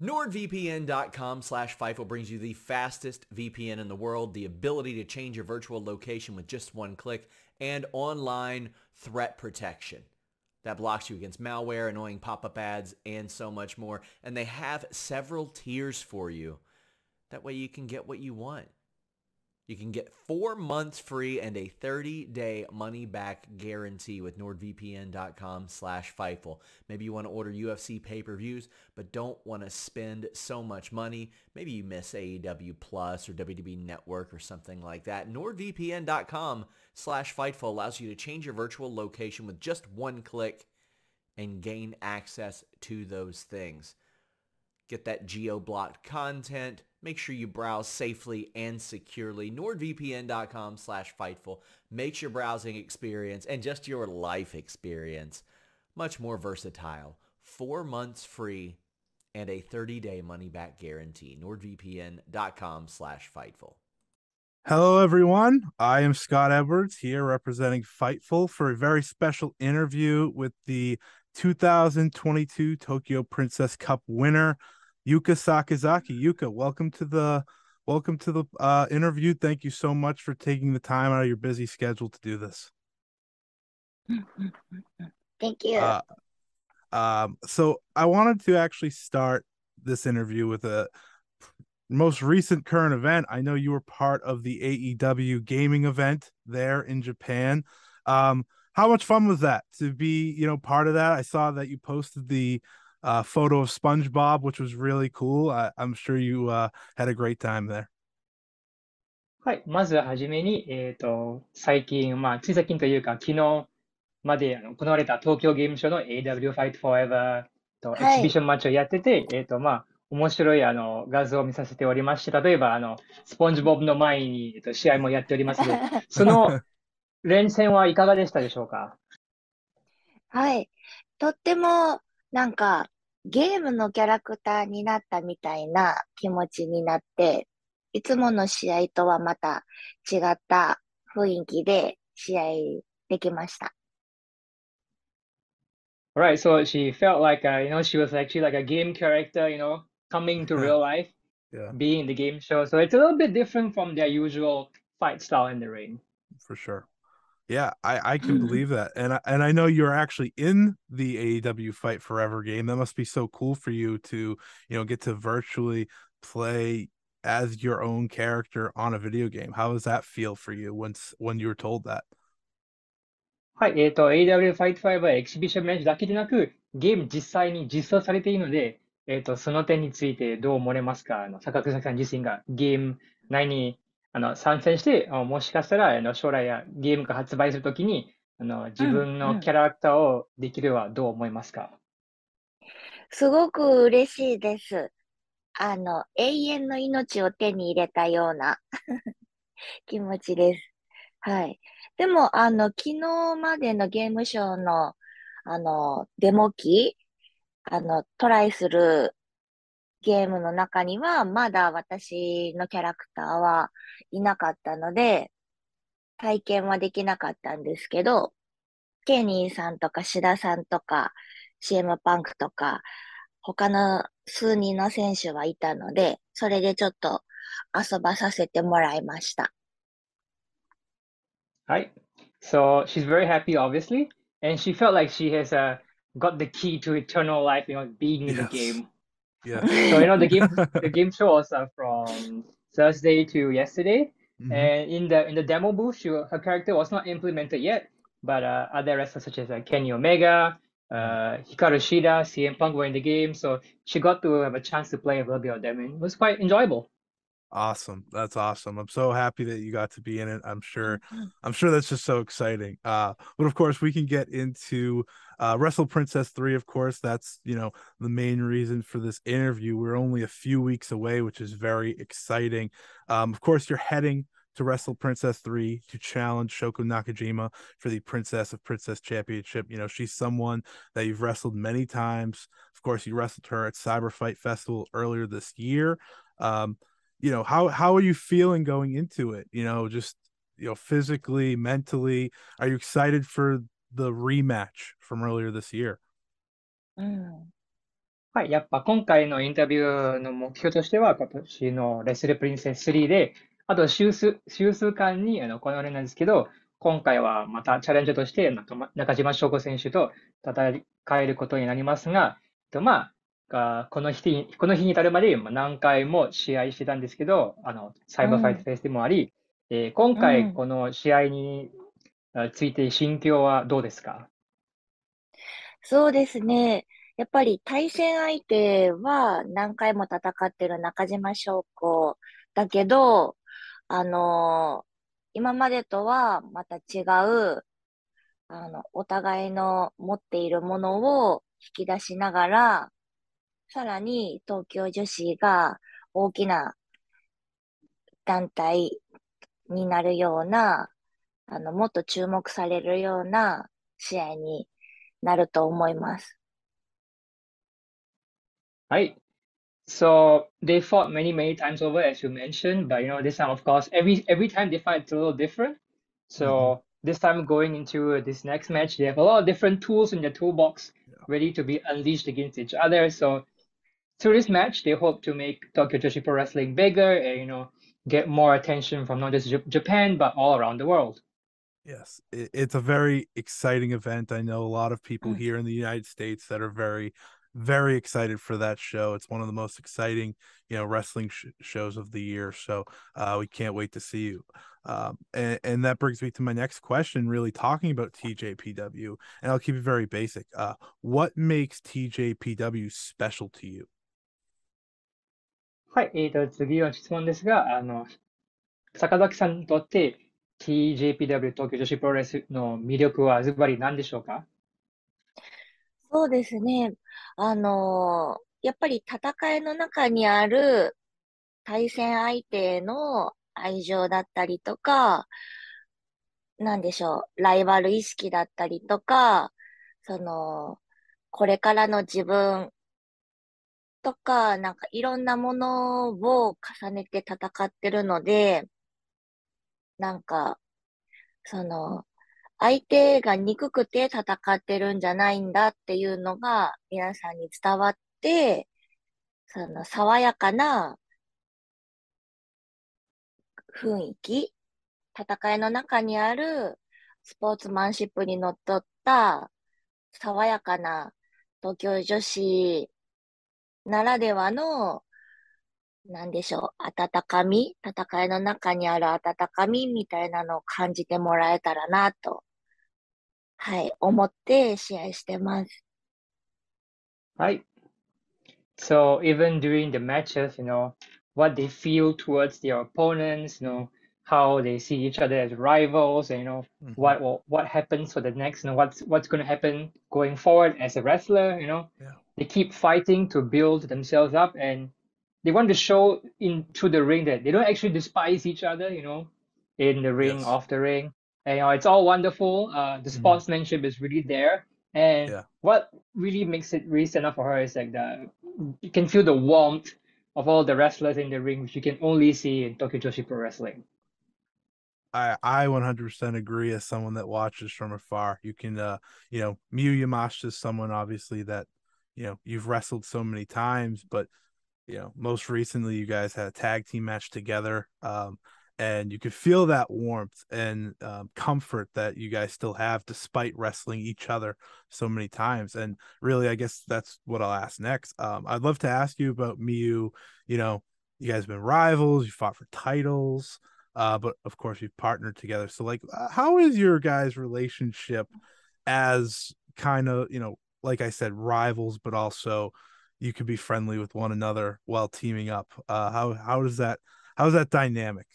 NordVPN.com/Fightful brings you the fastest VPN in the world, the ability to change your virtual location with just one click, and online threat protection that blocks you against malware, annoying pop-up ads, and so much more. And they have several tiers for you. That way you can get what you want. You can get 4 months free and a 30-day money-back guarantee with NordVPN.com/Fightful. Maybe you want to order UFC pay-per-views, but don't want to spend so much money. Maybe you miss AEW Plus or WWE Network or something like that. NordVPN.com/Fightful allows you to change your virtual location with just one click and gain access to those things. Get that geo-blocked content. Make sure you browse safely and securely. NordVPN.com/Fightful makes your browsing experience and just your life experience much more versatile. 4 months free and a 30-day money-back guarantee. NordVPN.com/Fightful. Hello, everyone. I am Scott Edwards here representing Fightful for a very special interview with the 2022 Tokyo Princess Cup winner, Yuka Sakazaki. Yuka, welcome to the interview. Thank you so much for taking the time out of your busy schedule to do this. Thank you. So I wanted to actually start this interview with a most recent current event. I know you were part of the AEW gaming event there in Japan. How much fun was that to be, part of that? I saw that you posted the photo of SpongeBob, which was really cool. I'm sure you had a great time there. はい。まずはじめに、最近、つい最近というか、昨日まで行われた東京ゲームショウの AEW Fight Forever エキシビションマッチをやってて、面白い画像を見させておりまして、例えばスポンジボブの前に、試合もやっておりますので、その連戦はいかがでしたでしょうか？はい。とっても、なんか、ゲームのキャラクターになったみたいな気持ちになって、いつもの試合とはまた違った雰囲気で試合できました。Alright, so she felt like, she was actually like a game character, coming to real life, being in the game show. So it's a little bit different from their usual fight style in the ring. For sure. Yeah, I can believe that. And I know you're actually in the AEW Fight Forever game. That must be so cool for you to, get to virtually play as your own character on a video game. How does that feel for you when you were told that? はい、AEW Fight Forever エキシビションマッチだけでなく、ゲーム実際に実装されているので、その点についてどう思われますか？坂口さん自身がゲーム内に参戦して、もしかしたら将来やゲームが発売するときに自分のキャラクターをできるはどう思いますか？すごく嬉しいです。永遠の命を手に入れたような気持ちです。はい。でも、昨日までのゲームショーの、デモ機、トライするゲームの中には、まだ私のキャラクターはいなかったので、体験はできなかったんですけど、ケニーさんとかシダさんとか、CM パンクとか、他の数人の選手はいたので、それでちょっと遊ばさせてもらいました。Right. So she's very happy, obviously, and she felt like she has got the key to eternal life, being in the game. Yeah. So the game show was from Thursday to yesterday, and in the demo booth, her character was not implemented yet, but other wrestlers such as Kenny Omega, Hikaru Shida, CM Punk were in the game, so she got to have a chance to play a little bit of them, and it was quite enjoyable. Awesome. That's awesome. I'm so happy that you got to be in it. I'm sure that's just so exciting. But of course we can get into Wrestle Princess 3. Of course, that's, the main reason for this interview. We're only a few weeks away, which is very exciting. Of course, you're heading to Wrestle Princess 3 to challenge Shoko Nakajima for the Princess of Princess Championship. She's someone that you've wrestled many times. Of course, you wrestled her at Cyber Fight Festival earlier this year. How are you feeling going into it? Just physically, mentally. Are you excited for the rematch from earlier this year? はい、やっぱ今回のインタビューの目標としては、今年のレスルプリンセス3で、あと数数間に行われるんですけど、今回はまたチャレンジャーとして中島翔子選手と戦えることになりますが、まあ、この日に至るまで何回も試合してたんですけど、サイバーファイトフェスでもあり、今回この試合について心境はどうですか？そうですね。やっぱり対戦相手は何回も戦ってる中島翔子だけど、今までとはまた違う、お互いの持っているものを引き出しながら、さらに東京女子が大きな団体になるような、もっと注目されるような試合になると思います。はい。So they fought many times over, as you mentioned, but this time, of course, every time they fight, it's a little different. So this time, going into this next match, they have a lot of different tools in their toolbox, ready to be unleashed against each other. So through this match, they hope to make Tokyo Joshi Pro Wrestling bigger and get more attention from not just Japan but all around the world. Yes, it's a very exciting event. I know a lot of people うん。here in the United States that are very excited for that show. It's one of the most exciting, wrestling shows of the year. So we can't wait to see you. And that brings me to my next question, really talking about TJPW, and I'll keep it very basic. What makes TJPW special to you? はい、次の質問ですが、坂崎さんにとって TJPW 東京女子プロレスの魅力はズバリ何でしょうか？そうですね。やっぱり戦いの中にある対戦相手への愛情だったりとか、なんでしょう、ライバル意識だったりとか、その、これからの自分とか、なんかいろんなものを重ねて戦ってるので、なんか、その、相手が憎くて戦ってるんじゃないんだっていうのが皆さんに伝わって、その爽やかな雰囲気、戦いの中にあるスポーツマンシップにのっとった爽やかな東京女子ならではの、なんでしょう、温かみ、戦いの中にある温かみみたいなのを感じてもらえたらなと、はい、思って試合してます。はい。So even during the matches, what they feel towards their opponents, how they see each other as rivals, and Mhm. what happens for the next, what's going to happen going forward as a wrestler, Yeah. they keep fighting to build themselves up, and they want to show into the ring that they don't actually despise each other, in the ring, Yes. off the ring. And, it's all wonderful. The Mhm. sportsmanship is really there. And Yeah. what really makes it really stand out for her is like you can feel the warmth of all the wrestlers in the ring, which you can only see in Tokyo Joshi Pro Wrestling. I 100% agree. As someone that watches from afar, you can Miyu Yamashita is someone obviously that you've wrestled so many times, but most recently you guys had a tag team match together, and you could feel that warmth and comfort that you guys still have despite wrestling each other so many times. And really, I guess that's what I'll ask next. I'd love to ask you about Miyu. You guys have been rivals, you fought for titles, but of course you've partnered together. So like, how is your guys' relationship as kind of, like I said, rivals, but also you could be friendly with one another while teaming up? How's that dynamic?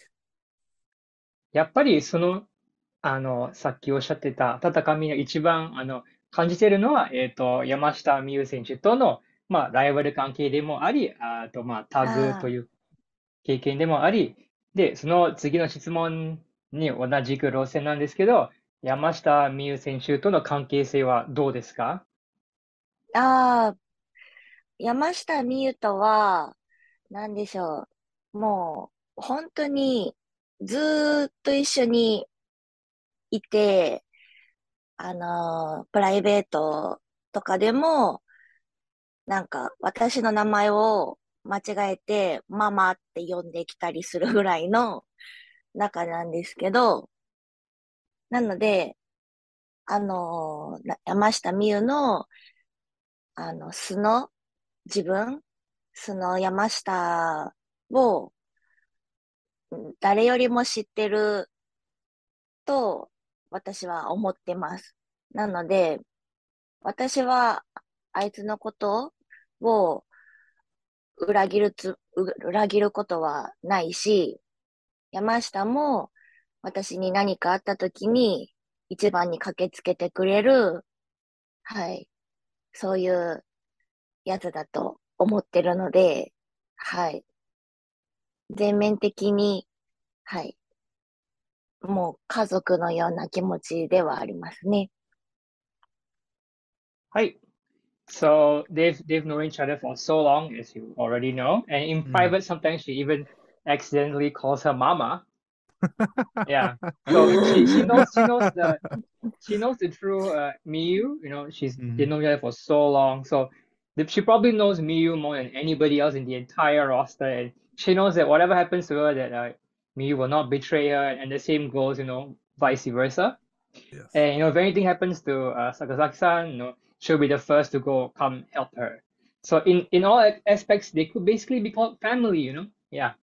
やっぱりさっきおっしゃってた戦みの一番、感じているのは、山下美夢有選手との、ライバル関係でもあり、タッグとあいう経験でもあり、で、その次の質問に同じく路線なんですけど、山下美夢有選手との関係性はどうですか？あ、ああ、山下美夢とは、なんでしょう。もう、本当に、ずーっと一緒にいて、プライベートとかでも、なんか私の名前を間違えてママって呼んできたりするぐらいの仲なんですけど、なので、山下美夢の、素の自分、素の山下を誰よりも知ってると私は思ってます。なので、私はあいつのことを裏切ることはないし、山下も私に何かあった時に一番に駆けつけてくれる、はい、そういうやつだと思ってるので、はい、全面的に、はい、もう家族のような気持ちではありますね。はい。So they've known each other for so long, as you already know. And in private, sometimes she even accidentally calls her mama. Yeah. So she knows it through Miyu. You know, they know each other for so long. So she probably knows Miyu more than anybody else in the entire roster. And she knows that whatever happens to her, that Miyu will not betray her, and the same goes, vice versa. Yes. And if anything happens to Sakazaki-san, she'll be the first to go come help her. So in all aspects, they could basically be called family. Yeah.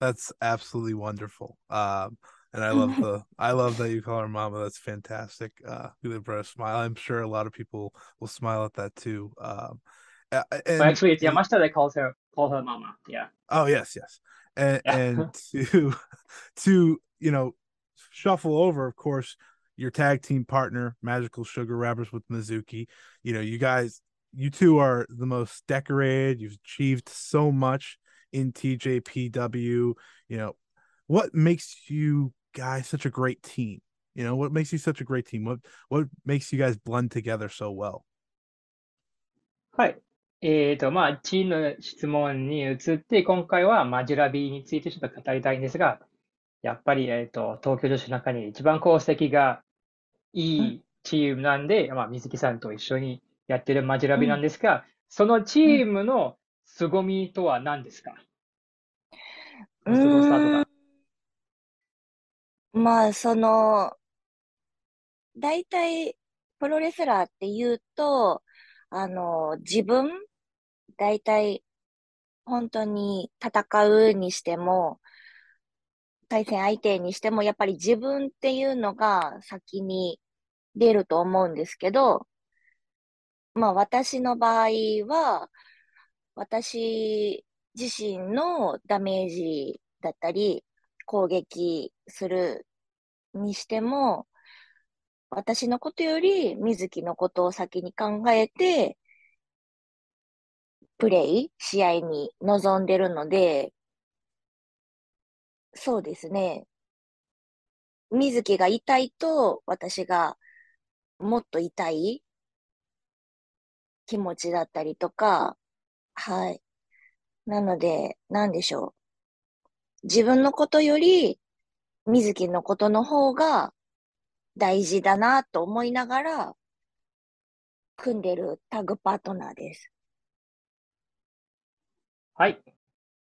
That's absolutely wonderful. And I love that you call her mama. That's fantastic. You brought a smile. I'm sure a lot of people will smile at that too. But And actually, it's Yamashita that call her mama. Yeah. oh yes, yes. And Yeah. and to shuffle over, of course, your tag team partner, Magical Sugar Rappers with Mizuki. You two are the most decorated. You've achieved so much in TJPW. What makes you guys such a great team? What makes you such a great team? What makes you guys blend together so well? はい。チームの質問に移って、今回はマジラビについてちょっと語りたいんですが、やっぱり、東京女子の中に一番功績がいいチームなんで、水木さんと一緒にやってるマジラビなんですが、そのチームの凄みとは何ですか？ファーストロースターとか。まあ、大体、プロレスラーって言うと、自分、大体、本当に戦うにしても、対戦相手にしても、やっぱり自分っていうのが先に出ると思うんですけど、まあ私の場合は、私自身のダメージだったり、攻撃するにしても、私のことより水木のことを先に考えて、試合に臨んでるので、そうですね。水木が痛いと、私がもっと痛い気持ちだったりとか、はい。なので、なんでしょう。自分のことより、水木のことの方が大事だなと思いながら、組んでるタッグパートナーです。はい。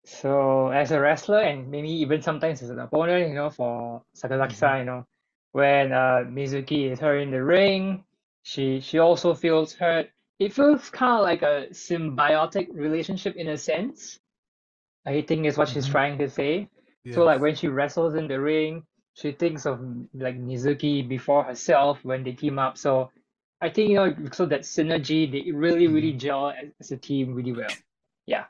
So as a wrestler and maybe even sometimes as an opponent, for Sakazaki-san, when Mizuki is hurt in the ring, she also feels hurt. It feels kind of like a symbiotic relationship in a sense. I think is what she's trying to say. So like when she wrestles in the ring, she thinks of like Mizuki before herself when they team up. So I think so that synergy, they really really gel as a team really well. Yeah.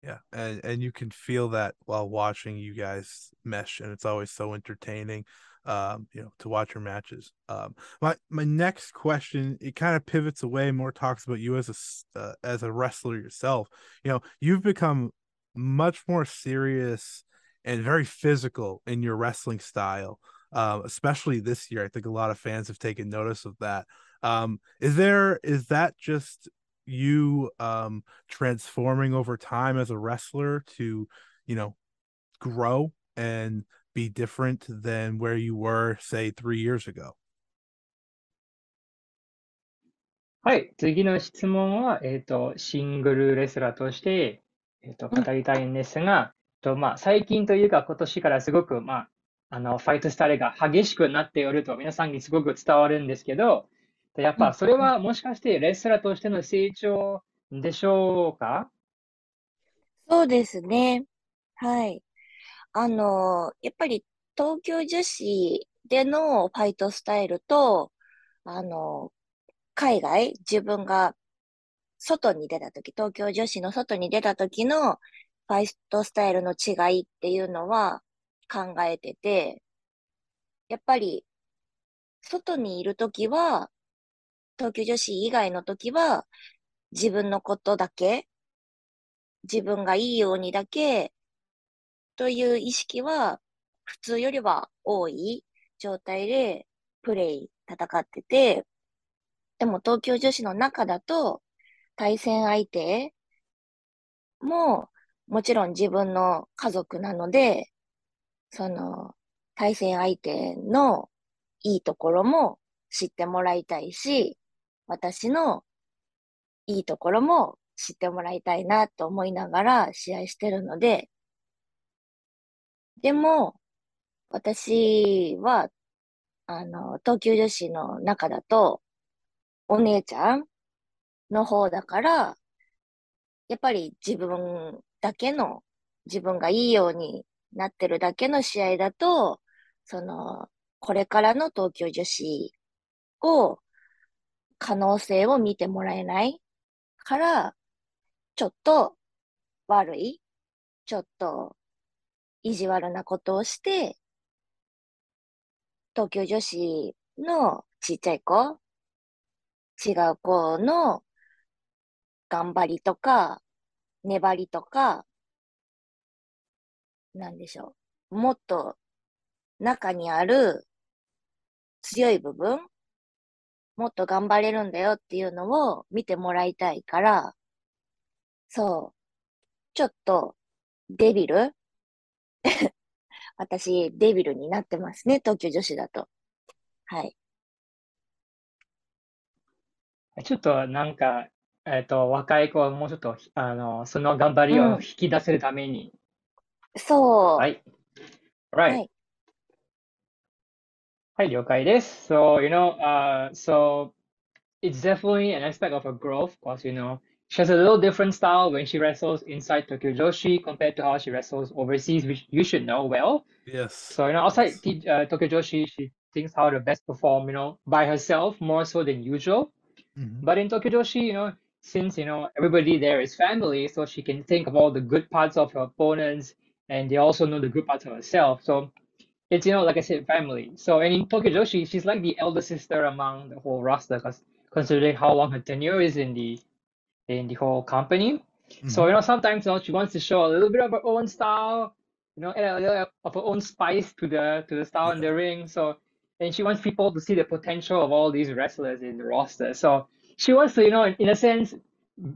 Yeah, and you can feel that while watching you guys mesh, and it's always so entertaining, to watch your matches. My next question, it kind of pivots away, more talks about you as a wrestler yourself. You've become much more serious and very physical in your wrestling style, especially this year. I think a lot of fans have taken notice of that. Is that just you transforming over time as a wrestler to grow and be different than where you were, say, 3 years ago? はい。次の質問は、シングルレスラーとして、語りたいんですが、まあ、最近というか今年からすごく、まあ、ファイトスタイルが激しくなっておると皆さんにすごく伝わるんですけど、やっぱそれはもしかしてレスラーとしての成長でしょうか？そうですね。はい。やっぱり東京女子でのファイトスタイルと、あの、海外、自分が外に出た時、東京女子の外に出た時のファイトスタイルの違いっていうのは考えてて、やっぱり外にいる時は、東京女子以外の時は、自分のことだけ、自分がいいようにだけという意識は、普通よりは多い状態で戦ってて、でも東京女子の中だと、対戦相手も、もちろん自分の家族なので、その、対戦相手のいいところも知ってもらいたいし、私のいいところも知ってもらいたいなと思いながら試合してるので、でも、私は、東急女子の中だと、お姉ちゃんの方だから、やっぱり自分がいいようになってるだけの試合だと、その、これからの東京女子を、可能性を見てもらえないから、ちょっと悪い、ちょっと意地悪なことをして、東京女子のちっちゃい子、違う子の頑張りとか、粘りとか、なんでしょう。もっと中にある強い部分、もっと頑張れるんだよっていうのを見てもらいたいから、そう、ちょっとデビル私、デビルになってますね、東京女子だと。はい。ちょっとなんか、若い子はもうちょっと、その頑張うりを引ん。き出せるために、はそい。う。は Right. い。はい、了解です。So, so it's definitely an aspect of her growth because, she has a little different style when she wrestles inside Tokyo Joshi compared to how she wrestles overseas, which you should know well. Yes. So, outside Yes. Tokyo Joshi, she thinks how to best perform, by herself more so than usual. Hmm. But in Tokyo Joshi, since, everybody there is family, so she can think of all the good parts of her opponents and they also know the good parts of herself. So it's, like I said, family. So, and in Tokyo Right. Joshi, she's like the elder sister among the whole roster, because considering how long her tenure is in the whole company. So, Hmm. sometimes, she wants to show a little bit of her own style, add a little of her own spice to the style in Yeah. the ring. So, and she wants people to see the potential of all these wrestlers in the roster. So she wants to, in a sense,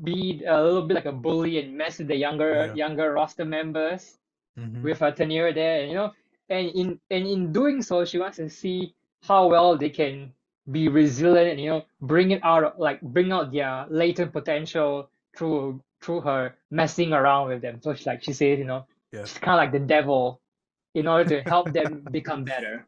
be a little bit like a bully and mess with the younger Yeah. younger roster members Hmm. with her tenure there, and in doing so, she wants to see how well they can be resilient and bring out their latent potential through her messing around with them. So she says, Yeah. she's kind of like the devil in order to help them become better.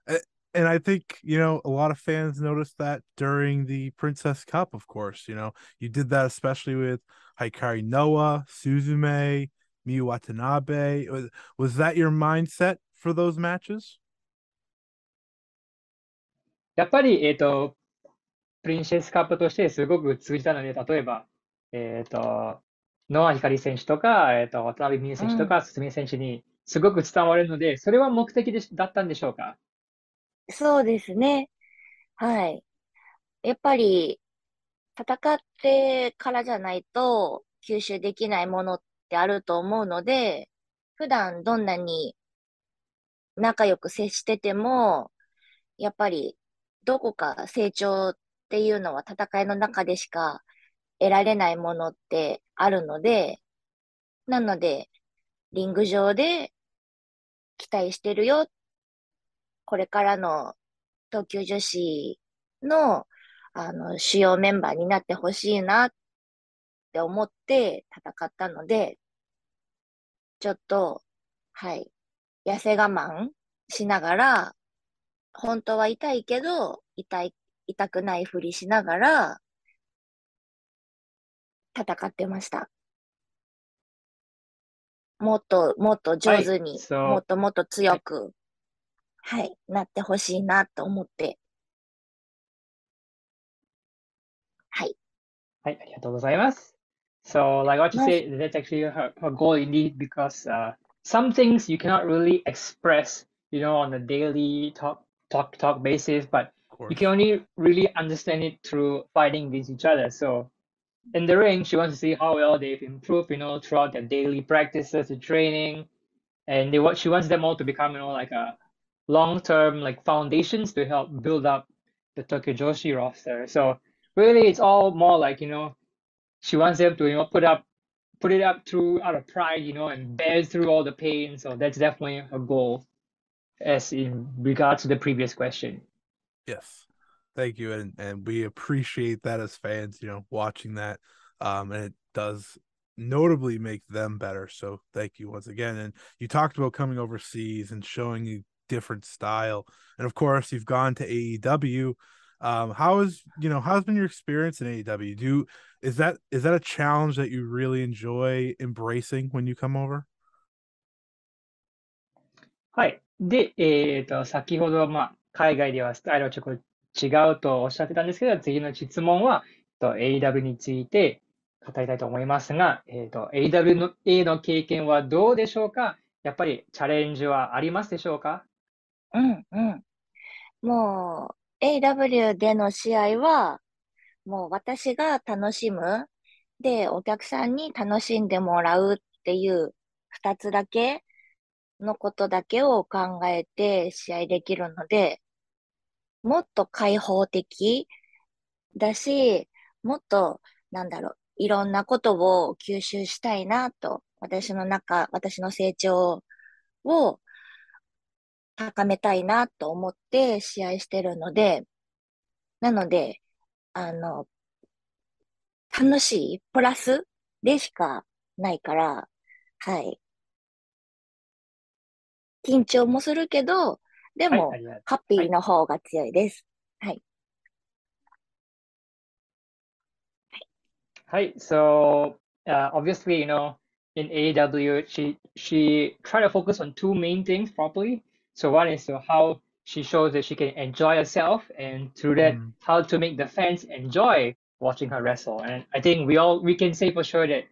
A- And I think, a lot of fans noticed that during the Princess Cup, of course. You did that especially with Hikari Noah, Suzume, Miyu Watanabe. Was that your mindset for those matches? やっぱり、プリンセスカップとしてすごく通じたので、例えば、えっと、ノア・ヒカリ選手とか、渡辺美優うん。選手とか、鈴見選手にすごく伝わるので、それは目的だったんでしょうか？そうですね。はい。やっぱり、戦ってからじゃないと吸収できないものってあると思うので、普段どんなに仲良く接してても、やっぱりどこか成長っていうのは戦いの中でしか得られないものってあるので、なので、リング上で期待してるよ。これからの東急女子の、主要メンバーになってほしいなって思って戦ったので、ちょっと、はい、痩せ我慢しながら、本当は痛いけど、痛くないふりしながら戦ってました。もっと上手に、もっともっと強く、はい、なってほしいなと思って。はい。はい、ありがとうございます。So, like what you say, that's actually her goal indeed, because some things you cannot really express, on a daily talk basis, but you can only really understand it through fighting against each other. So, in the ring, she wants to see how well they've improved, throughout their daily practices, the training, and she wants them all to become, like a long-term like foundations to help build up the Tokyo Joshi roster. So really, it's all more like, she wants them to, put it up through out of pride, and bear through all the pain. So that's definitely a goal, as in regards to the previous question. Yes. Thank you. And we appreciate that as fans, watching that. And it does notably make them better. So thank you once again. And you talked about coming overseas and showing you different style. And of course, you've gone to AEW. How's been your experience in AEW? Is that a challenge that you really enjoy embracing when you come over? はい。で、先ほど、海外ではスタイルはちょっと違うとおっしゃってたんですけど、次の質問は、AEW について語りたいと思いますが、AEW の経験はどうでしょうか？やっぱりチャレンジはありますでしょうか？もう、AW での試合は、もう私が楽しむ。で、お客さんに楽しんでもらうっていう二つだけのことだけを考えて試合できるので、もっと開放的だし、もっと、いろんなことを吸収したいなと、私の成長を高めたいなと思って試合してるので、なので、あの、楽しい、プラスでしかないから、はい。緊張もするけど、でも、ハッピーの方が強いです。はい。はい。So, obviously, in AEW, she try to focus on two main things properly. So one is how she shows that she can enjoy herself, and through that, how to make the fans enjoy watching her wrestle. And I think we can say for sure that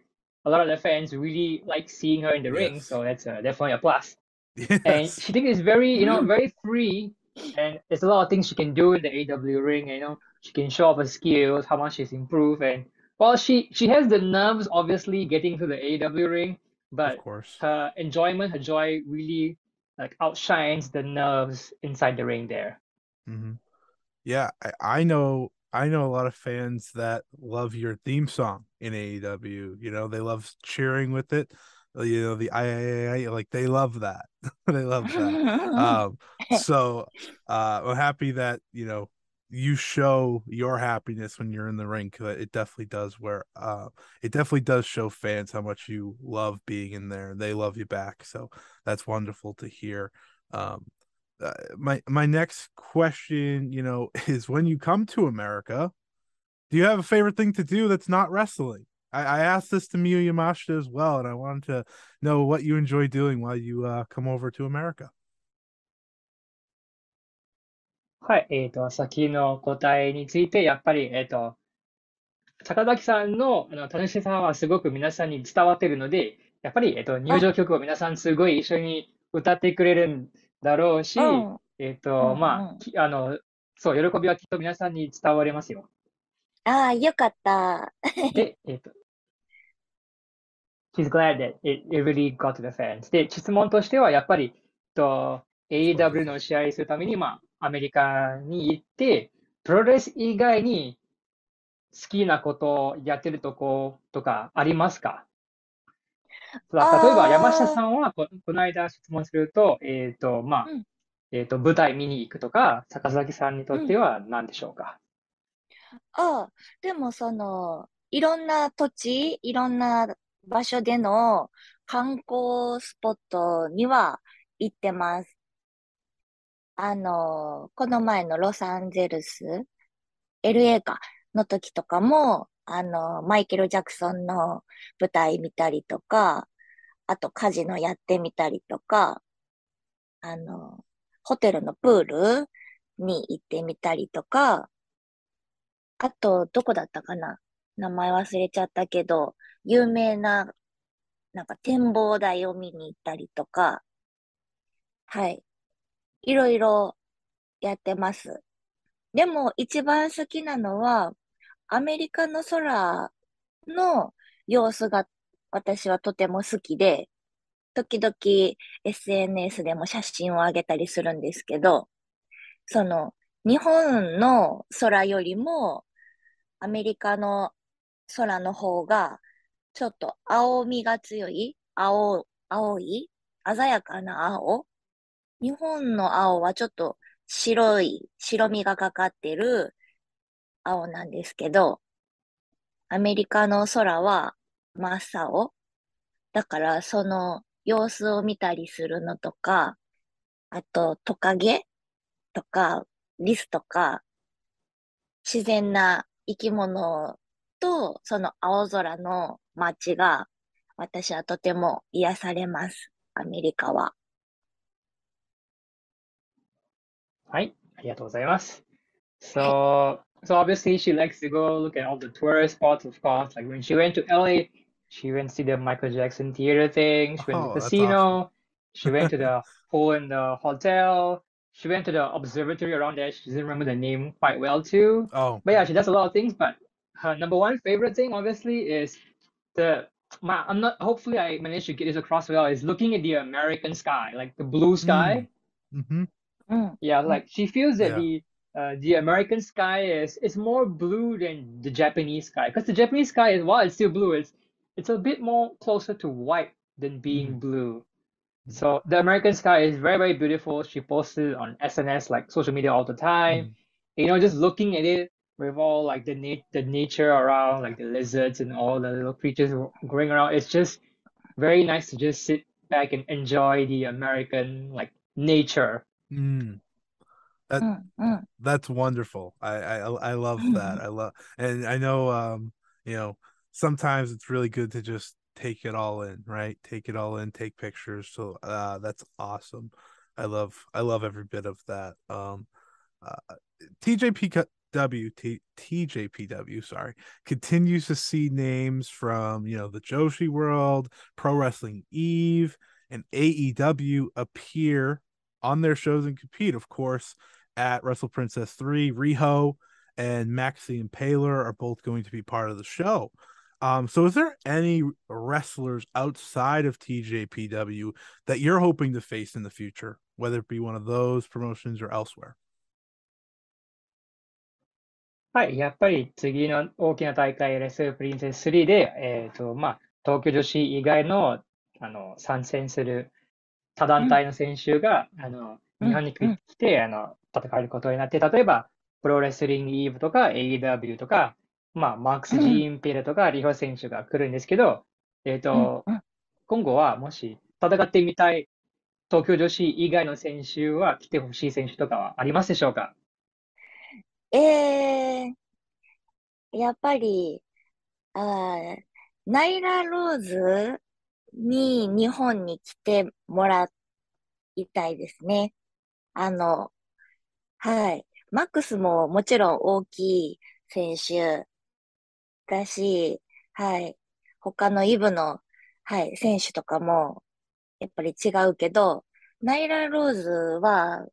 a lot of the fans really like seeing her in the ring. So that's definitely a plus. Yes. And she thinks it's very, very free, and there's a lot of things she can do in the AEW ring. She can show off her skills, how much she's improved, and well, she has the nerves, obviously, getting to the AEW ring, but of course, her enjoyment, her joy really like outshines the nerves inside the ring there. Yeah, I know a lot of fans that love your theme song in AEW. They love cheering with it. The I like they love that. They love that. So I'm happy that you show your happiness when you're in the ring, because it definitely does show fans how much you love being in there. They love you back, so that's wonderful to hear. My next question, is when you come to America, do you have a favorite thing to do that's not wrestling? I asked this to Miyu Yamashita as well, and I wanted to know what you enjoy doing while you come over to America. はい、先の答えについて、やっぱり、坂崎さんの、楽しさはすごく皆さんに伝わっているので、やっぱり、入場曲を皆さんすごい一緒に歌ってくれるんだろうし、そう、喜びはきっと皆さんに伝わりますよ。よかった。で、she's glad that it really got to the fans. で、質問としては、やっぱり、AEW の試合するために、アメリカに行って、プロレス以外に好きなことをやってるとことかありますか？例えば、山下さんはこの間質問すると、舞台見に行くとか、坂崎さんにとっては何でしょうか？でもいろんな土地、いろんな場所での観光スポットには行ってます。この前のロサンゼルス、LA か、の時とかも、マイケル・ジャクソンの舞台見たりとか、あとカジノやってみたりとか、あの、ホテルのプールに行ってみたりとか、あと、どこだったかな、名前忘れちゃったけど、有名な、なんか展望台を見に行ったりとか、はい。いろいろやってます。でも、一番好きなのは、アメリカの空の様子が私はとても好きで、時々 SNS でも写真を上げたりするんですけど、その、日本の空よりも、アメリカの空の方が、ちょっと青みが強い、青い、鮮やかな青。日本の青はちょっと白みがかかってる青なんですけど、アメリカの空は真っ青。だからその様子を見たりするのとか、あとトカゲとかリスとか自然な生き物とその青空の街が私はとても癒されます。アメリカは。はい、ありがとうございます。はい。So obviously she likes to go look at all the tourist spots, of course. Like when she went to LA, she went to see the Michael Jackson theater thing. She went to the Oh, that's awesome. casino. She went to the pool in the hotel. She went to the observatory around there. She doesn't remember the name quite well too. Oh, But yeah, she does a lot of things. But her number one favorite thing, obviously, is the I'm not. Hopefully, I managed to get this across well. Is looking at the American sky, like the blue mm, sky. mm-hmm. うん。Yeah, うん。like she feels that Yeah. the American sky is more blue than the Japanese sky. Because the Japanese sky is, while it's still blue, it's a bit more closer to white than Mm, being blue. mm, So the American sky is very, very beautiful. She posts it on SNS, like social media, all the time. mm. Just looking at it with all like the nature around, like the lizards and all the little creatures going around. It's just very nice to just sit back and enjoy the American like nature. Mm. う That ん。うん。that's wonderful. I love うん。that. I love, and I know you know, sometimes it's really good to just take it all in, right? Take it all in, take pictures. So that's awesome. I love every bit of that. Uh TJPW, sorry, continues to see names from, the Joshi World, Pro Wrestling Eve, and AEW appear on their shows and compete. Of course, at Wrestle Princess 3, Riho and Maxie and Paler are both going to be part of the show. So is there any wrestlers outside of TJPW that you're hoping to face in the future, whether it be one of those promotions or elsewhere? はい、やっぱり次の大きな大会、レスルプリンセス3で、東京女子以外の、参戦する他団体の選手が、日本に来て、戦えることになって、例えば、プロレスリングイーブとか AEW とか、マックス・ジーンペレとかリホ選手が来るんですけど、今後はもし戦ってみたい東京女子以外の選手は来てほしい選手とかはありますでしょうか？やっぱり、あーナイラ・ローズに日本に来てもらいたいですね。あの、はい。マックスももちろん大きい選手だし、はい。他のイブの、はい、選手とかもやっぱり違うけど、ナイラ・ローズは、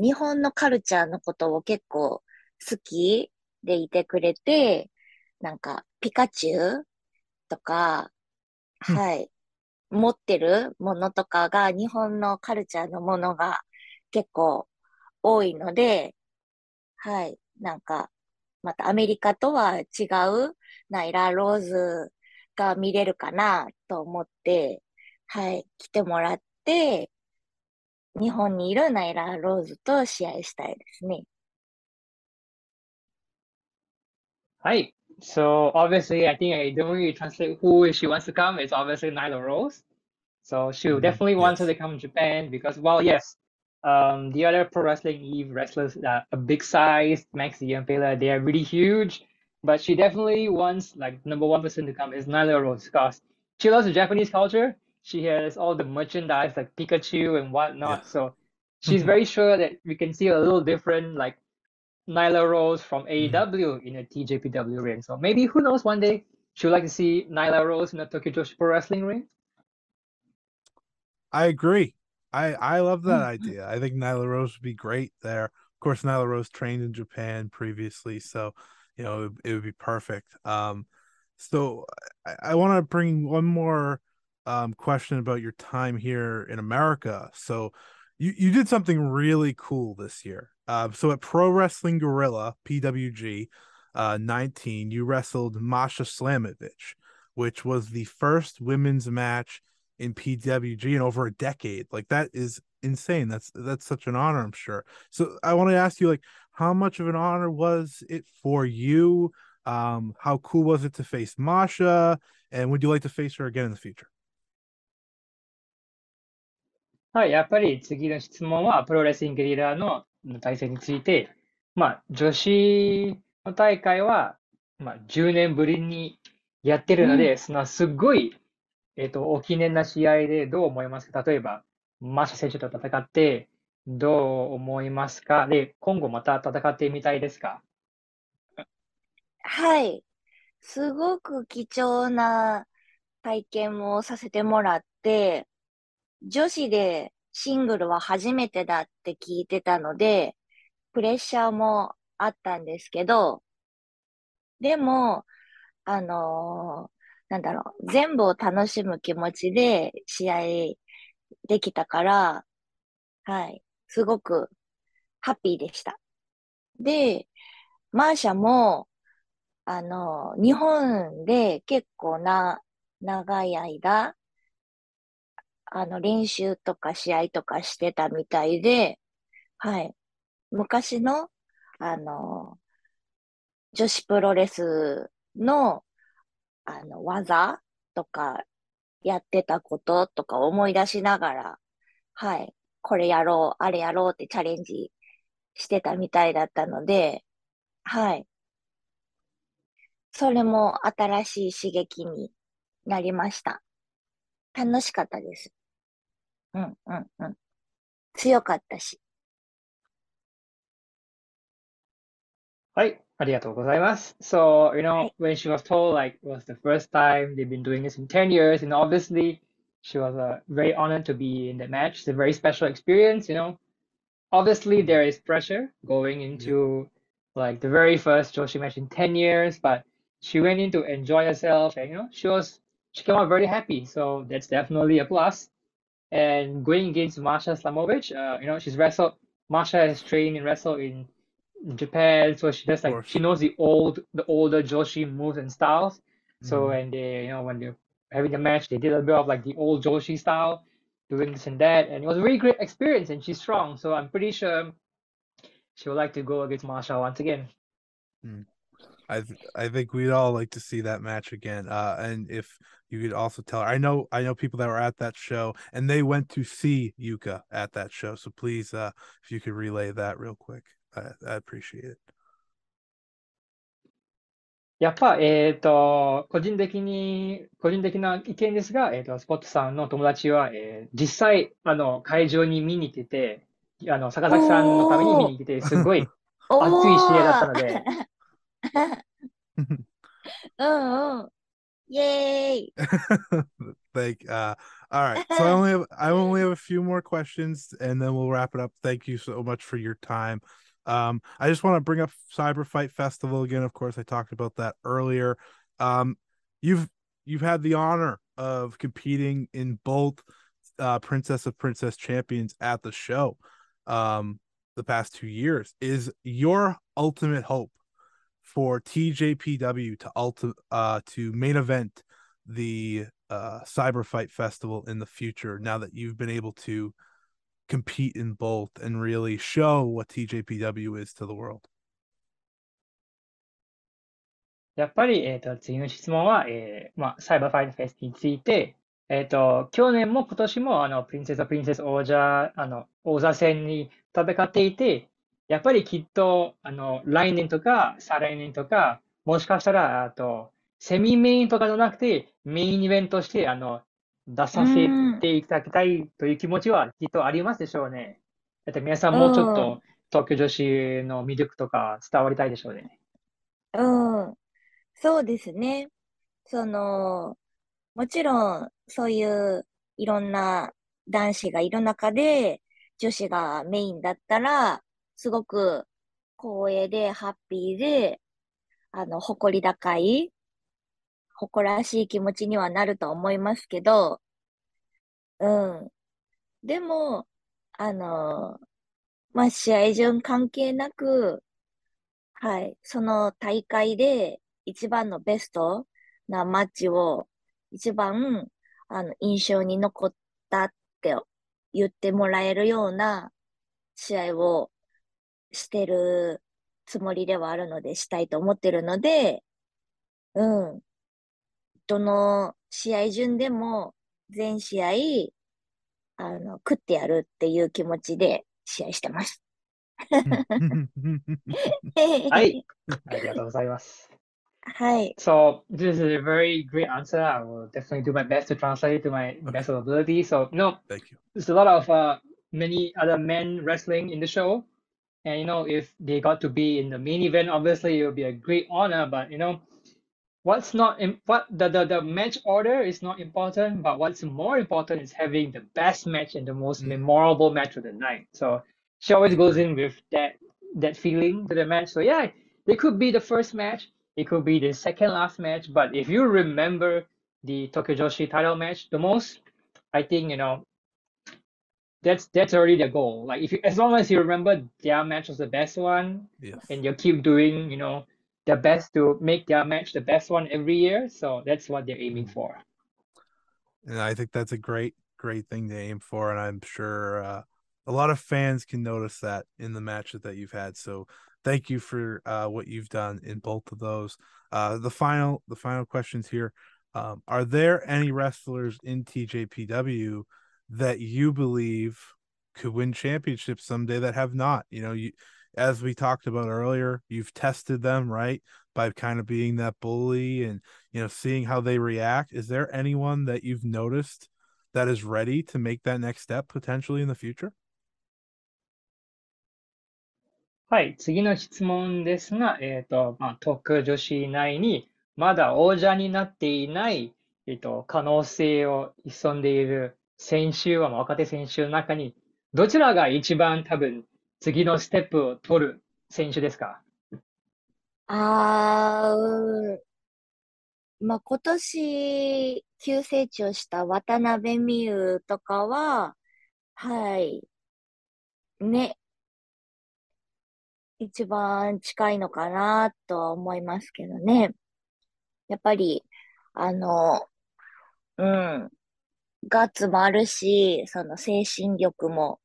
日本のカルチャーのことを結構好きでいてくれて、ピカチュウとか、はい、持ってるものとかが日本のカルチャーのものが結構多いので、はい、またアメリカとは違うナイラ・ローズが見れるかなと思って、はい、来てもらって、日本にいるナイラ・ローズと試合したいですね。Hi. So obviously, I think I don't really translate who she wants to come. It's obviously Nyla Rose. So she definitely wants her Yes. to come to Japan because, well, yes, the other Pro Wrestling Eve wrestlers are a big size, Max the Impaler, they are really huge. But she definitely wants like number one person to come is Nyla Rose because she loves the Japanese culture. She has all the merchandise like Pikachu and Yeah. whatnot. So she's very sure that we can see a little different like Nyla Rose from AEW in a TJPW ring. So maybe who knows, one day she would like to see Nyla Rose in a Tokyo Joshi Pro Wrestling ring. I agree. I love that idea. I think Nyla Rose would be great there. Of course, Nyla Rose trained in Japan previously, so it would be perfect. So I want to bring one more question about your time here in America. So you did something really cool this year. So at Pro Wrestling Guerrilla PWG 19, you wrestled Masha Slamovich, which was the first women's match in PWG in over a decade. Like that is insane. That's such an honor, I'm sure. So I want to ask you, like, how much of an honor was it for you? How cool was it to face Masha? And would you like to face her again in the future? はい、やっぱり次の質問はプロレスリングゲリラの対戦について、女子の大会は、10年ぶりにやってるので、そのすっごい、お記念な試合でどう思いますか？例えば、マシャ選手と戦ってどう思いますか？で、今後また戦ってみたいですか？はい。すごく貴重な体験をさせてもらって、女子でシングルは初めてだって聞いてたので、プレッシャーもあったんですけど、でも、なんだろ全部を楽しむ気持ちで試合できたから、はい、すごくハッピーでした。で、マーシャも、日本で結構長い間、練習とか試合とかしてたみたいで、はい。昔の、あの、女子プロレスの、技とか、やってたこととか思い出しながら、はい。これやろう、あれやろうってチャレンジしてたみたいだったので、はい。それも新しい刺激になりました。楽しかったです。うんうんうん。強かったし。はい、ありがとうございます。So, はい。when she was told like it was the first time they've been doing this in 10 years, obviously she was very honored to be in the match. It's a very special experience. Obviously there is pressure going Yeah. into like the very first Joshi match in 10 years, but she went in to enjoy herself and she came out very happy. So that's definitely a plus. And going against Masha Slamovich, Masha has trained and wrestled in Japan, so she Of does like she course. knows the older Joshi moves and styles. So Mhm. when when they're having a match, they did a bit of like the old Joshi style, doing this and that, and it was a really great experience. And she's strong, so I'm pretty sure she would like to go against Masha once again. Mm. I think we'd all like to see that match again. And if you could also tell her, I know people that were at that show and they went to see Yuka at that show. So please, if you could relay that real quick, I appreciate it. やっぱ、個人的な意見ですが、スポットさんの友達は、実際、会場に見に来てて、坂崎さんのために見おー、に来てて、すごい熱い試合だったおー、ので、うんうん。イェーイ。Like all right. So I only have a few more questions and then we'll wrap it up. Thank you so much for your time. I just want to bring up Cyber Fight Festival again. Of course, I talked about that earlier. Um, you've you've had the honor of competing in both Princess of Princess Champions at the show the past 2 years. Is your ultimate hope for TJPW to main event the Cyber Fight Festival in the future now that you've been able to compete in both and really show what TJPW is to the world? やっぱり、次の質問は、サイバーファイトフェスについて、去年も今年も、プリンセス王座戦に戦っていて、やっぱりきっと、来年とか、再来年とか、もしかしたら、セミメインとかじゃなくて、メインイベントとして、出うさせん、ていただきたいという気持ちはきっとありますでしょうね。だって皆さんうもうちょっん、と東京女子の魅力とか伝わりたいでしょうね。うん。そうですね。もちろん、そういういろんな男子がいる中で、女子がメインだったら、すごく光栄で、ハッピーで、誇り高い、誇らしい気持ちにはなると思いますけど、うん。でも、あの、試合順関係なく、はい、その大会で一番のベストなマッチを一番、印象に残ったって言ってもらえるような試合をしてるつもりではあるので、したいと思ってるので、うん。どの試合順でも全試合、食ってやるっていう気持ちで試合してます。はい。ありがとうございます。はい。So this is a very great answer. I will definitely do my best to translate it to my best of ability. So, Thank you. there's a lot of many other men wrestling in the show. And, if they got to be in the main event, obviously it would be a great honor. But, what's not what the match order is not important, but what's more important is having the best match and the most memorable match of the night. So she always goes in with that feeling to the match. So yeah, it could be the first match, it could be the second last match, but if you remember the Tokyo Joshi title match the most, I think that's already the goal. Like if you, as long as you remember their match was the best one, Yes. and you keep doing, their best to make their match the best one every year. So that's what they're aiming for. And I think that's a great thing to aim for. And I'm sure a lot of fans can notice that in the matches that you've had. So thank you for what you've done in both of those. The final questions here. Are there any wrestlers in TJPW that you believe could win championships someday that have not? As we talked about earlier, you've tested them, right? By kind of being that bully and seeing how they react. Is there anyone that you've noticed that is ready to make that next step potentially in the future? はい、次の質問ですが、東京女子内にまだ王者になっていない、可能性を潜んでいる選手は、若手選手の中に、どちらが一番多分次のステップを取る選手ですか？今年、急成長した渡辺美優とかは、はい、ね、一番近いのかなとは思いますけどね。やっぱり、あの、うん、ガッツもあるし、その精神力も、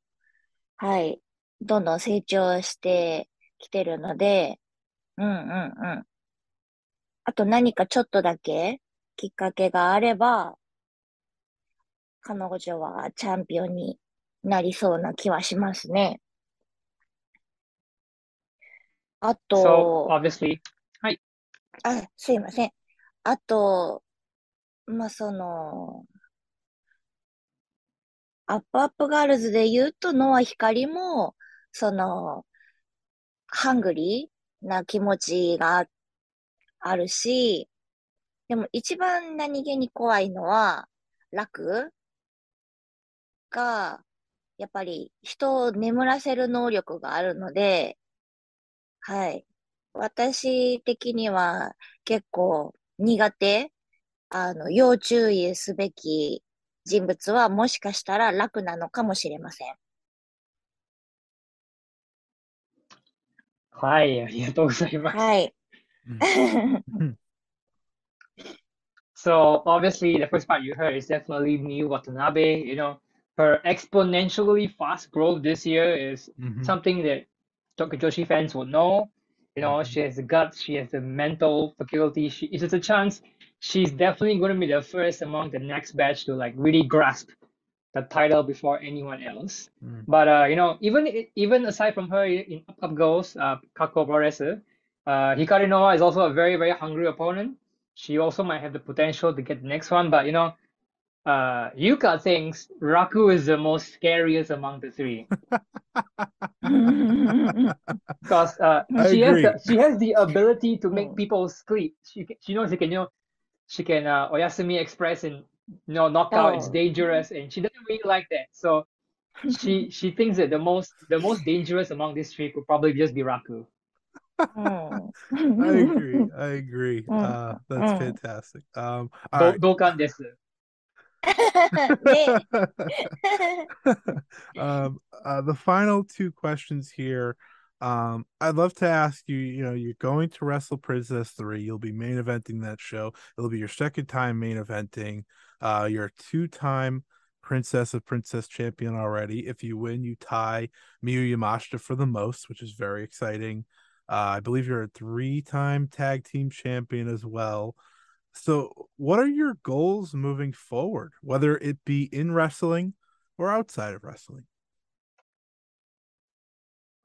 はい、どんどん成長してきてるので、うんうんうん。あと何かちょっとだけきっかけがあれば、彼女はチャンピオンになりそうな気はしますね。あ So と、obviously, はい。すいません。あと、アップアップガールズで言うと、ノア光も、その、ハングリーな気持ちがあるし、でも一番何気に怖いのは、楽が、やっぱり人を眠らせる能力があるので、はい。私的には結構苦手、要注意すべき人物はもしかしたら楽なのかもしれません。はい、ありがとうございます。はい。So obviously, the first part you heard is definitely Miyu Watanabe. Her exponentially fast growth this year is something that Tokyo Joshi fans will know. You know, she has the guts, she has the mental faculty. If there's a chance, she's definitely going to be the first among the next batch to like really grasp the title before anyone else. But you know, even aside from her in Up Goes, Kako Progressive, Hikari Noa is also a very, very hungry opponent. She also might have the potential to get the next one, but you know, Yuka thinks Raku is the most scariest among the three. Because she has the ability to make people sleep. She knows she can Oyasumi Express and knockout. It's dangerous, and she doesn't really like that. So she thinks that the most dangerous among these three could probably just be Raku. I agree. That's fantastic. All right. 同感です。The final two questions here. I'd love to ask you, you're going to Wrestle Princess 3. You'll be main eventing that show. It'll be your second time main eventing. You're a two-time Princess of Princess champion already. If you win, you tie Miyu Yamashita for the most, which is very exciting. I believe you're a three-time tag team champion as well. So, what are your goals moving forward, whether it be in wrestling or outside of wrestling?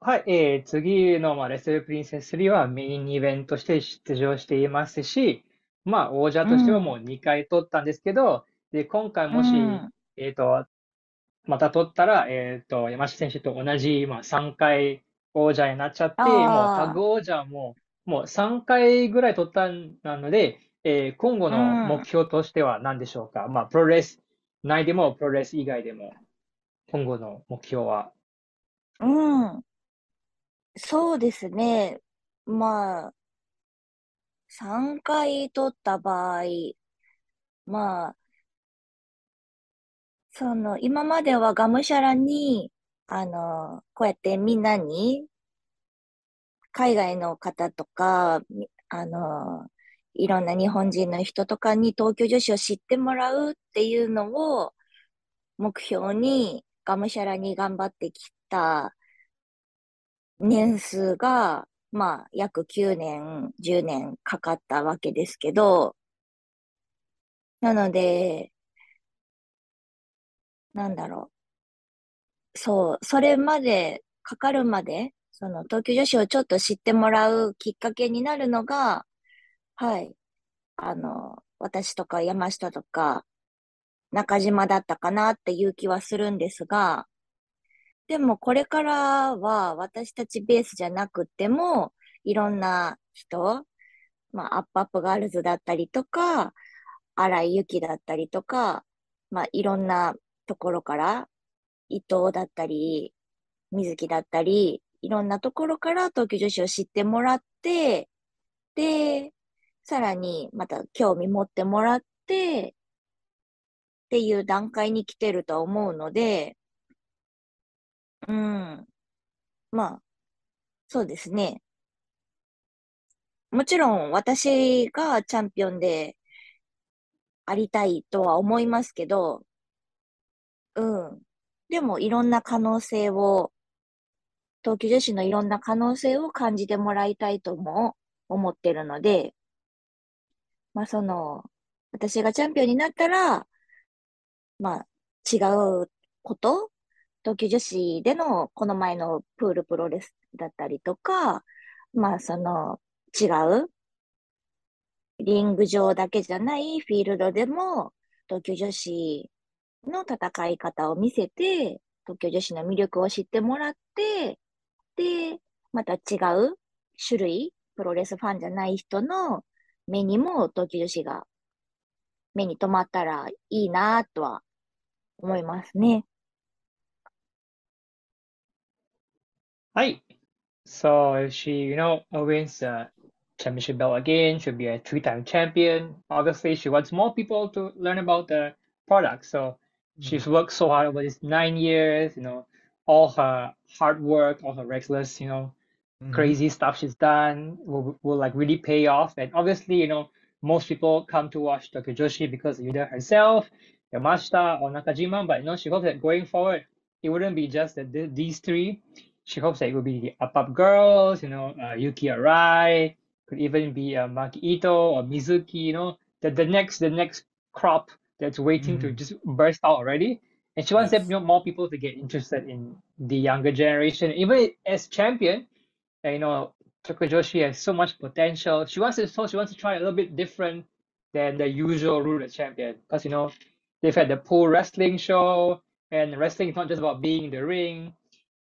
はい、次の、レスルプリンセス3はメインイベントとして出場していますし、王者としてはもう2回取ったんですけど、で、今回もし、また取ったら、山下選手と同じ、3回王者になっちゃって、もうタッグ王者も、もう3回ぐらい取ったので、今後の目標としては何でしょうか。プロレス内でも、プロレス以外でも、今後の目標は。そうですね。3回取った場合、今まではがむしゃらに、こうやってみんなに、海外の方とか、いろんな日本人の人とかに東京女子を知ってもらうっていうのを目標に、がむしゃらに頑張ってきた年数が、約9年、10年かかったわけですけど、なので、それまで、かかるまで、東京女子をちょっと知ってもらうきっかけになるのが、はい、私とか山下とか、中島だったかなっていう気はするんですが、でもこれからは私たちベースじゃなくても、いろんな人、アップアップガールズだったりとか、荒井由紀だったりとか、いろんなところから、伊藤だったり、水木だったり、いろんなところから東京女子を知ってもらって、で、さらにまた興味持ってもらって、っていう段階に来てると思うので、そうですね。もちろん私がチャンピオンでありたいとは思いますけど、でもいろんな可能性を、東京女子のいろんな可能性を感じてもらいたいとも思ってるので、私がチャンピオンになったら、違うこと、東京女子でのこの前のプールプロレスだったりとか、違うリング上だけじゃないフィールドでも東京女子の戦い方を見せて、東京女子の魅力を知ってもらって、で、また違う種類、プロレスファンじゃない人の目にも東京女子が目に留まったらいいなとは思いますね。はい。So if she, wins the championship belt again, she'll be a three-time champion. Obviously, she wants more people to learn about the product. So she's worked so hard over these 9 years, all her hard work, all her reckless, crazy stuff she's done will like really pay off. And obviously, most people come to watch Tokyo Joshi because of either herself, Yamashita, or Nakajima. But she hopes that going forward, it wouldn't be just these three. she hopes that it will be the Up girls, Yuki Arai, could even be Maki Ito or Mizuki, the next crop that's waiting to just burst out already. And she wants Yes. more people to get interested in the younger generation. Even as champion, Tokujoshi has so much potential. She wants to try a little bit different than the usual route as champion. Because they've had the pool wrestling show, and wrestling is not just about being in the ring.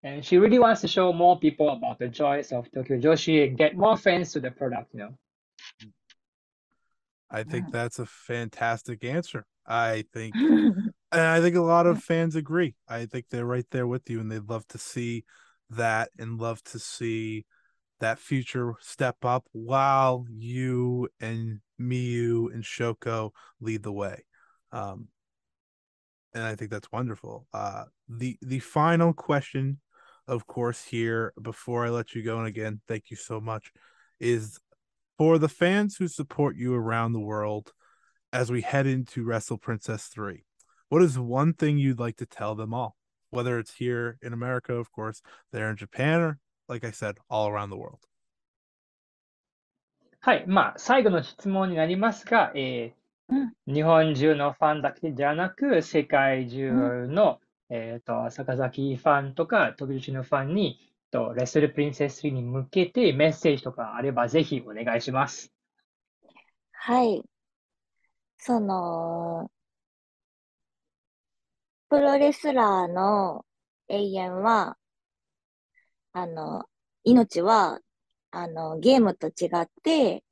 And she really wants to show more people about the joys of Tokyo Joshi and get more fans to the product. I think that's a fantastic answer. And I think a lot of fans agree. I think they're right there with you, and they'd love to see that and love to see that future step up while you and Miyu and Shoko lead the way. And I think that's wonderful. The final question, of course, here before I let you go, and again, thank you so much, is for the fans who support you around the world as we head into Wrestle Princess 3. What is one thing you'd like to tell them all? Whether it's here in America, of course, there in Japan, or like I said, all around the world. はい。最後の質問になりますが、日本中のファンだけじゃなく、世界中の、坂崎ファンとか、飛び打ちのファンに、レスルプリンセス3に向けてメッセージとかあればぜひお願いします。はい。プロレスラーの永遠は、命は、ゲームと違って、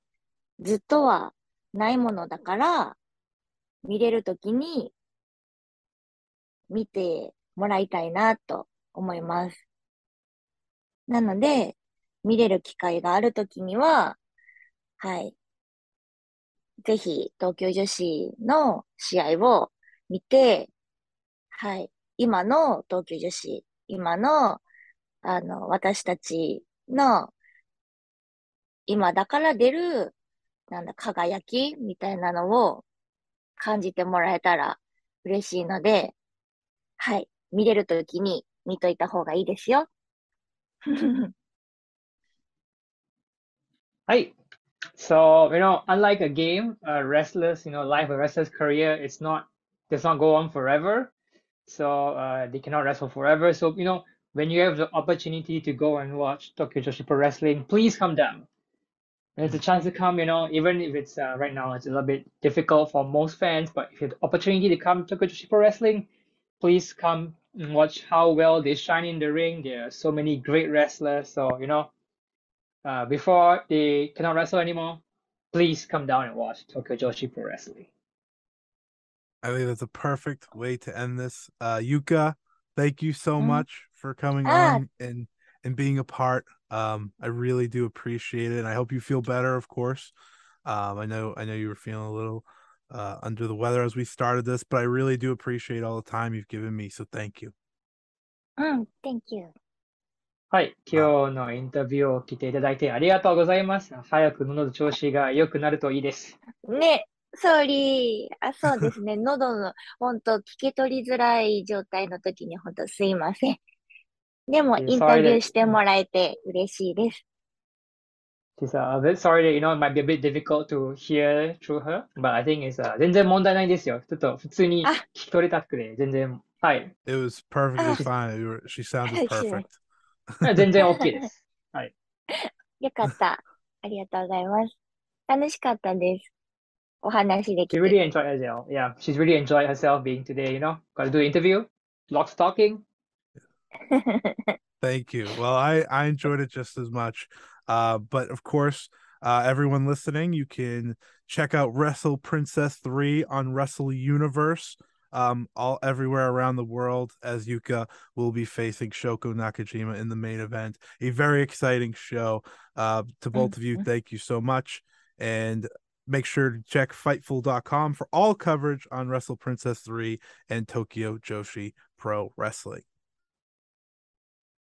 ずっとはないものだから、見れるときに見てもらいたいなと思います。なので、見れる機会があるときには、はい。ぜひ、東京女子の試合を見て、はい。今の東京女子、今の、私たちの、今だから出る、輝きみたいなのを感じてもらえたら嬉しいので、はい。見れるときに見といた方がいいですよ。はい。So, unlike a game, wrestlers, life of a wrestler's career, does not go on forever. So, they cannot wrestle forever. So, when you have the opportunity to go and watch Tokyo Joshi Pro Wrestling, please come down. There's a chance to come, even if it's right now, it's a little bit difficult for most fans, but if you have the opportunity to come to Tokyo Joshi Pro Wrestling, please come and watch how well they shine in the ring. There are so many great wrestlers. So, before they cannot wrestle anymore, please come down and watch Tokyo Joshi Pro Wrestling. I think that's a perfect way to end this. Yuka, thank you so much for coming on and being a part. I really do appreciate it. And I hope you feel better, of course. I know you were feeling a little under the weather as we started this, but I really do appreciate all the time you've given me. So thank you. Thank you. はい。今日のインタビューを来ていただいてありがとうございます。早く喉の調子が良くなるといいです。ね、そうですね。喉の、本当聞き取りづらい状態の時に本当すいません。でも、インタビューしてもらえて嬉しいです。She's a bit sorry that, it might be a bit difficult to hear through her, but I think it's 全然問題ないですよ。ちょっと普通に聞き取れたくて、全然、はい。It was perfectly fine. She sounded perfect. 全然 OK です。はい。よかった。ありがとうございます。楽しかったです。お話できて。She really enjoyed herself. Yeah, she's really enjoyed herself being today, Got to do an interview. Lots of talking. Thank you. Well, I enjoyed it just as much. But of course, everyone listening, you can check out Wrestle Princess 3 on Wrestle Universe. All everywhere around the world, as Yuka will be facing Shoko Nakajima in the main event. A very exciting show. To both of you, thank you so much. And make sure to check Fightful.com for all coverage on Wrestle Princess 3 and Tokyo Joshi Pro Wrestling.